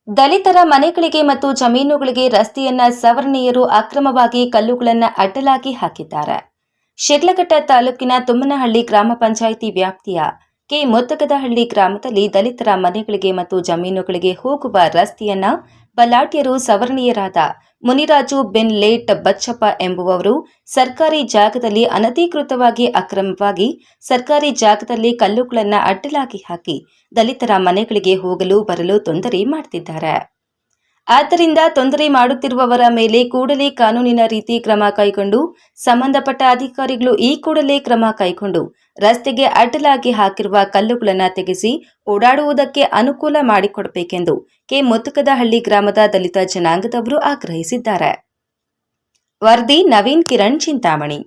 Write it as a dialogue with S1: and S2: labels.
S1: ದಲಿತರ ಮನೆಗಳಿಗೆ ಮತ್ತು ಜಮೀನುಗಳಿಗೆ ರಸ್ತೆಯನ್ನ ಸವರ್ಣೀಯರು ಅಕ್ರಮವಾಗಿ ಕಲ್ಲುಗಳನ್ನು ಅಡ್ಡಲಾಗಿ ಹಾಕಿದ್ದಾರೆ. ಶಿಡ್ಲಘಟ್ಟ ತಾಲೂಕಿನ ತುಮ್ಮನಹಳ್ಳಿ ಗ್ರಾಮ ಪಂಚಾಯಿತಿ ವ್ಯಾಪ್ತಿಯ ಕೆ ಮುತ್ತಗದಹಳ್ಳಿ ಗ್ರಾಮದಲ್ಲಿ ದಲಿತರ ಮನೆಗಳಿಗೆ ಮತ್ತು ಜಮೀನುಗಳಿಗೆ ಹೋಗುವ ರಸ್ತೆಯನ್ನ ಬಲಾಢ್ಯರು ಸವರ್ಣೀಯರಾದ ಮುನಿರಾಜು ಬಿನ್ ಲೇಟ್ ಬಚ್ಚಪ್ಪ ಎಂಬುವವರು ಸರ್ಕಾರಿ ಜಾಗದಲ್ಲಿ ಅನಧಿಕೃತವಾಗಿ ಅಕ್ರಮವಾಗಿ ಸರ್ಕಾರಿ ಜಾಗದಲ್ಲಿ ಕಲ್ಲುಗಳನ್ನು ಅಡ್ಡಲಾಗಿ ಹಾಕಿ ದಲಿತರ ಮನೆಗಳಿಗೆ ಹೋಗಲು ಬರಲು ತೊಂದರೆ ಮಾಡುತ್ತಿದ್ದಾರೆ. ಆದ್ದರಿಂದ ತೊಂದರೆ ಮಾಡುತ್ತಿರುವವರ ಮೇಲೆ ಕೂಡಲೇ ಕಾನೂನಿನ ರೀತಿ ಕ್ರಮ ಕೈಗೊಂಡು ಸಂಬಂಧಪಟ್ಟ ಅಧಿಕಾರಿಗಳು ಈ ಕೂಡಲೇ ಕ್ರಮ ಕೈಗೊಂಡು ರಸ್ತೆಗೆ ಅಡ್ಡಲಾಗಿ ಹಾಕಿರುವ ಕಲ್ಲುಗಳನ್ನು ತೆಗೆಸಿ ಓಡಾಡುವುದಕ್ಕೆ ಅನುಕೂಲ ಮಾಡಿಕೊಡಬೇಕೆಂದು ಕೆ ಮುತ್ತಗದಹಳ್ಳಿ ಗ್ರಾಮದ ದಲಿತ ಜನಾಂಗದವರು ಆಗ್ರಹಿಸಿದ್ದಾರೆ. ವರದಿ ನವೀನ್ ಕಿರಣ್ ಚಿಂತಾಮಣಿ.